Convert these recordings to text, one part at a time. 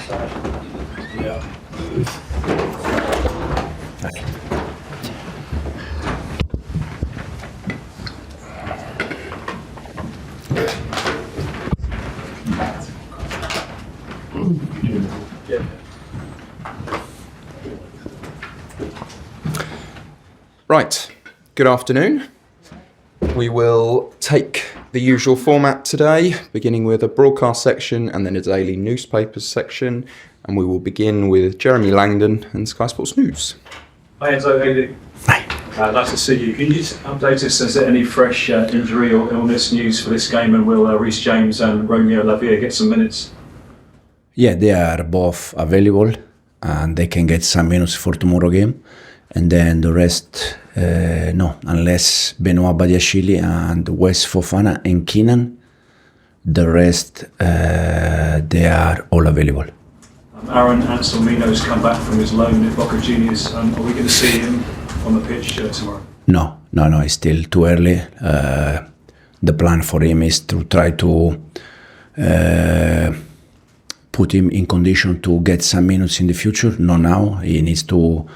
Yeah. Right, good afternoon. We will take the usual format today, beginning with a broadcast section and then a daily newspapers section. And we will begin with Jeremy Langdon and Sky Sports News. Hi Enzo, how you doing? Hi. Nice to see you. Can you just update us, is there any fresh injury or illness news for this game, and will Reece James and Romeo Lavia get some minutes? Yeah, they are both available and they can get some minutes for tomorrow game. And then the rest, no, unless Benoit Badiashile and Wes Fofana and Keenan, the rest, they are all available. Aaron Anselmino's come back from his loan at Boca Juniors. Are we going to see him on the pitch tomorrow? No, it's still too early. The plan for him is to try to put him in condition to get some minutes in the future. Not now. He needs to.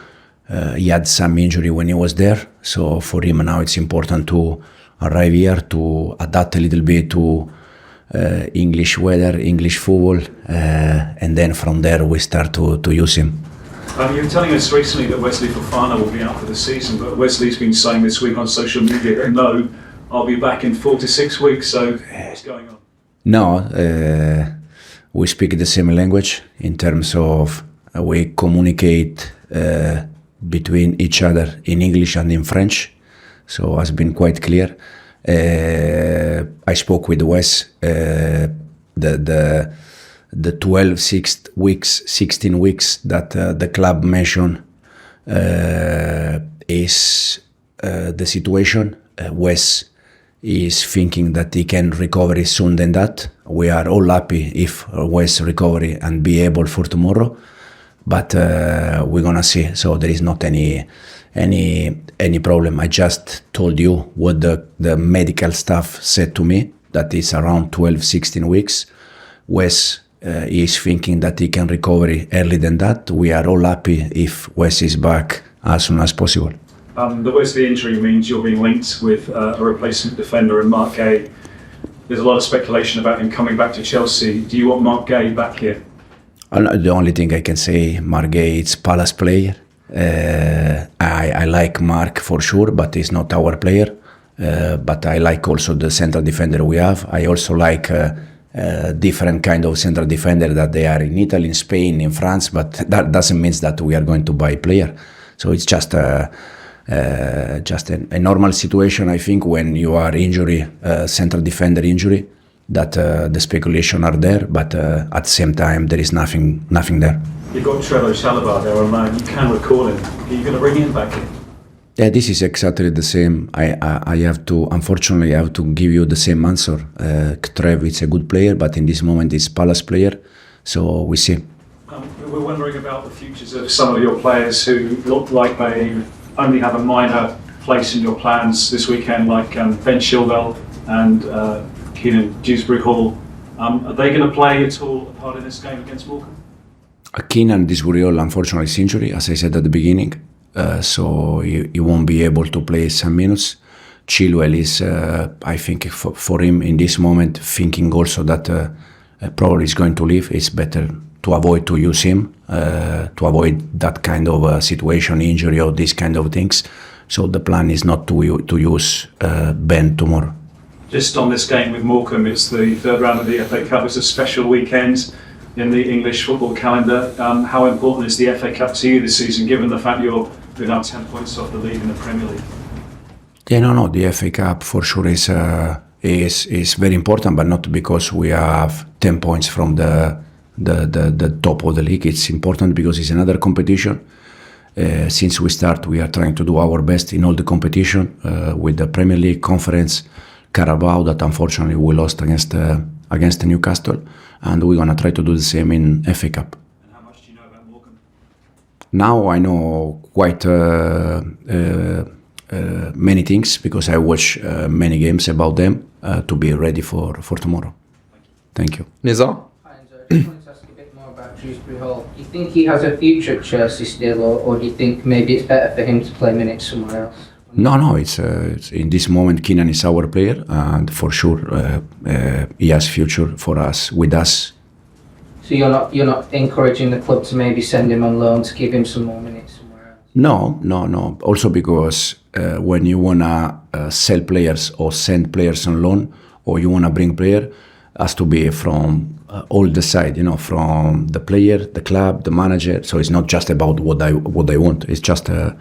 He had some injury when he was there, so for him now it's important to arrive here to adapt a little bit to English weather, English football, and then from there we start to use him. You were telling us recently that Wesley Fofana will be out for the season, but Wesley's been saying this week on social media, no, I'll be back in 4 to 6 weeks, so what's going on? No, we speak the same language in terms of we communicate between each other in English and in French, so it's been quite clear. I spoke with Wes. The 12, 16 weeks that the club mentioned is the situation. Wes is thinking that he can recover soon than that. We are all happy if Wes recovery and be able for tomorrow. But we're gonna see. So there is not any problem. I just told you what the medical staff said to me, that is around 12, 16 weeks. Wes is thinking that he can recover early than that. We are all happy if Wes is back as soon as possible. The Wesley injury means you're being linked with a replacement defender in Marc Guehi. There's a lot of speculation about him coming back to Chelsea. Do you want Marc Guehi back here? The only thing I can say, Marc Guehi is Palace player. I like Marc for sure, but he's not our player. But I like also the central defender we have. I also like different kind of central defender that they are in Italy, in Spain, in France. But that doesn't mean that we are going to buy a player. So it's just a normal situation. I think when you are injury, central defender injury, that the speculation are there, but at the same time there is nothing there. You've got Chalobah there online. You can recall him. Are you going to bring him back in? Yeah, this is exactly the same. I have to, unfortunately, I have to give you the same answer. Trev is a good player, but in this moment he's Palace player, so we see. We're wondering about the futures of some of your players who look like they only have a minor place in your plans this weekend, like Ben Chilwell and Keenan Dewsbury Hall. Are they going to play at all a part in this game against Morecambe? Keenan Dewsbury Hall, unfortunately, is injury, as I said at the beginning, so he won't be able to play some minutes. Chilwell is, I think, for him in this moment, thinking also that probably is going to leave. It's better to avoid to use him, to avoid that kind of situation, injury or these kind of things. So the plan is not to use Ben tomorrow. Just on this game with Morecambe, it's the third round of the FA Cup. It's a special weekend in the English football calendar. How important is the FA Cup to you this season, given the fact you're now 10 points off the lead in the Premier League? Yeah, no, the FA Cup for sure is very important, but not because we have 10 points from the top of the league. It's important because it's another competition. Since we start, we are trying to do our best in all the competition with the Premier League, Conference, Carabao, that unfortunately we lost against Newcastle, and we're gonna try to do the same in FA Cup. And how much do you know about Morecambe? Now I know quite many things because I watch many games about them to be ready for tomorrow. Thank you. Nizar? Hi Enzo. I just wanted to ask a bit more about Dewsbury Hall. Do you think he has a future at Chelsea still, or do you think maybe it's better for him to play minutes somewhere else? No. It's in this moment. Keenan is our player, and for sure he has future for us with us. So you're not encouraging the club to maybe send him on loan to give him some more minutes somewhere else? No. Also because when you wanna sell players or send players on loan, or you wanna bring player, has to be from all the side, from the player, the club, the manager. So it's not just about what I want. It's just to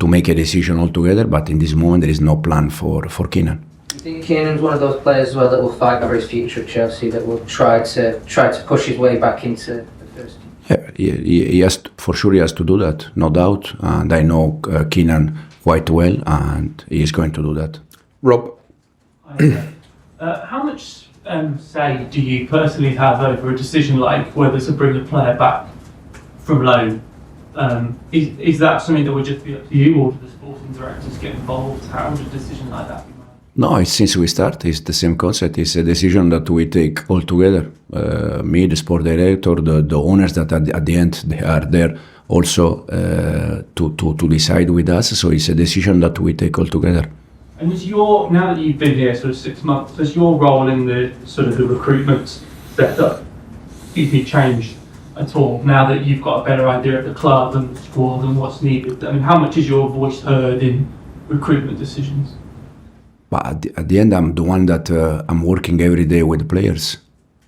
make a decision altogether. But in this moment, there is no plan for Keenan. Do you think Keenan's one of those players as well that will fight for his future at Chelsea, that will try to push his way back into the first team? Yeah, he has for sure. He has to do that, no doubt. And I know Keenan quite well, and he is going to do that. Rob, how much say do you personally have over a decision like whether to bring a player back from loan? Is that something that would just be up to you, or do the sporting directors get involved? How would a decision like that be made? No, since we start, it's the same concept. It's a decision that we take all together. Me, the sport director, the owners that at the end they are there also to decide with us. So it's a decision that we take all together. And now that you've been here sort of 6 months, has your role in the sort of the recruitment setup changed at all? Now that you've got a better idea of the club and the squad and what's needed, I mean, how much is your voice heard in recruitment decisions? But at the end, I'm the one that I'm working every day with the players.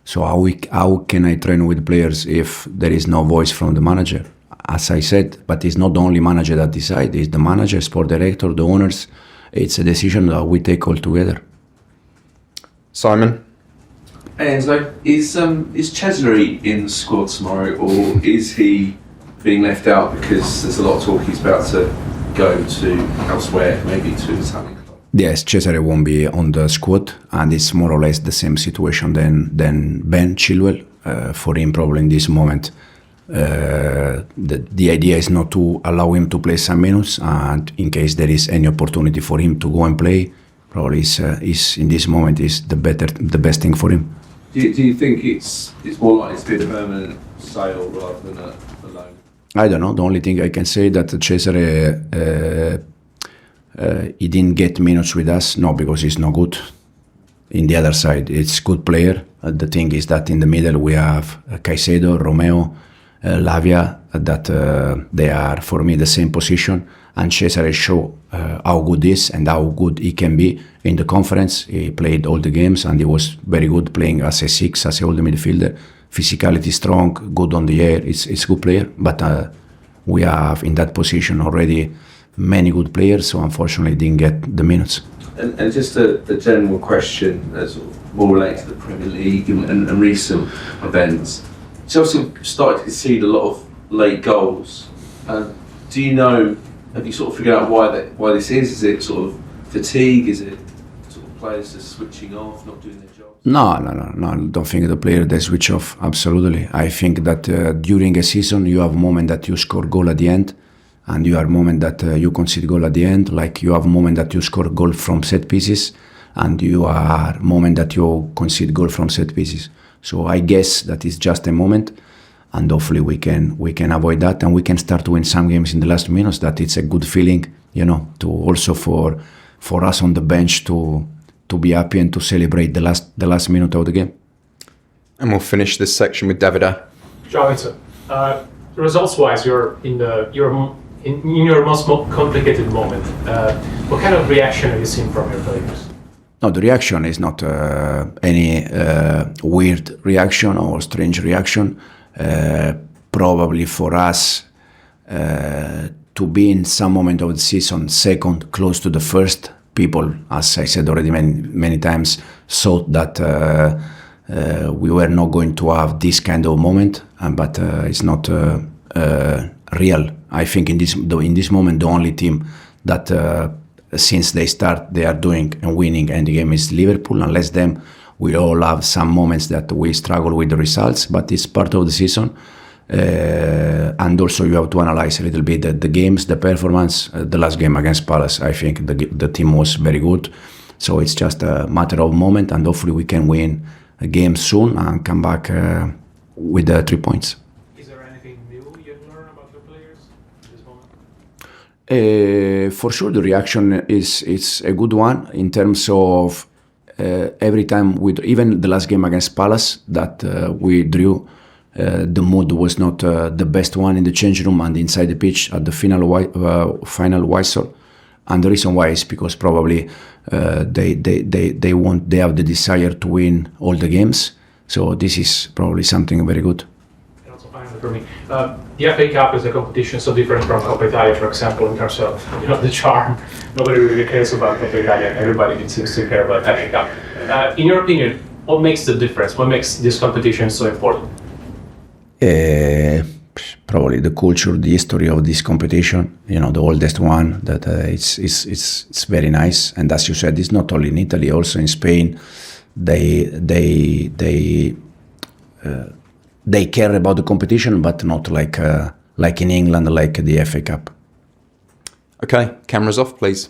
So how can I train with players if there is no voice from the manager? As I said, but it's not the only manager that decides. It's the manager, sport director, the owners. It's a decision that we take all together. Simon? Hey Enzo, is Casadei in the squad tomorrow, or is he being left out because there's a lot of talk he's about to go to elsewhere, maybe to an Italian club? Yes, Casadei won't be on the squad, and it's more or less the same situation than Ben Chilwell. For him, probably in this moment, the idea is not to allow him to play some minutes, and in case there is any opportunity for him to go and play, probably is in this moment is the best thing for him. Do you think it's more likely to be a permanent sale rather than a loan? I don't know. The only thing I can say that Casadei he didn't get minutes with us, not because he's not good. In the other side, it's good player. The thing is that in the middle we have Caicedo, Romeo, Lavia, that they are for me the same position. And Casadei show how good he is and how good he can be in the conference. He played all the games and he was very good playing as a 6, as a holding midfielder. Physicality strong, good on the air. It's a good player, but we have in that position already many good players, so unfortunately didn't get the minutes. And just a general question, sort of more related to the Premier League and recent events. Chelsea started to concede a lot of late goals. Do you know? Have you sort of figured out why this is? Is it sort of fatigue? Is it sort of players just switching off, not doing their job? No. I don't think the player they switch off. Absolutely. I think that during a season you have a moment that you score goal at the end, and you have a moment that you concede goal at the end. Like you have a moment that you score goal from set pieces, and you are a moment that you concede goal from set pieces. So I guess that is just a moment. And hopefully we can avoid that, and we can start to win some games in the last minutes. That it's a good feeling, to also for us on the bench to be happy and to celebrate the last minute of the game. And we'll finish this section with Davide. Jonathan, results-wise, you're in your most complicated moment. What kind of reaction have you seen from your players? No, the reaction is not any weird reaction or strange reaction. Probably for us to be in some moment of the season second, close to the first, people, as I said already many times, thought that we were not going to have this kind of moment, but it's not real. I think in this moment the only team that since they start they are doing and winning and the game is Liverpool. Unless them, we all have some moments that we struggle with the results, but it's part of the season. And also you have to analyze a little bit the games, the performance. The last game against Palace, I think the team was very good. So it's just a matter of moment, and hopefully we can win game soon and come back with 3 points. Is there anything new you've learned about your players at this moment? For sure, the reaction is a good one in terms of every time even the last game against Palace that we drew, the mood was not the best one in the change room and inside the pitch at the final whistle. And the reason why is because probably they have the desire to win all the games. So this is probably something very good. And also finally for me, the FA Cup is a competition so different from Coppa Italia, for example, in terms of the charm. Nobody really cares about Coppa Italia. Everybody seems to care about FA Cup. In your opinion, what makes the difference? What makes this competition so important? Probably the culture, the history of this competition. The oldest one. That it's very nice. And as you said, it's not only in Italy, also in Spain. They care about the competition, but not like in England, like the FA Cup. Okay, cameras off, please.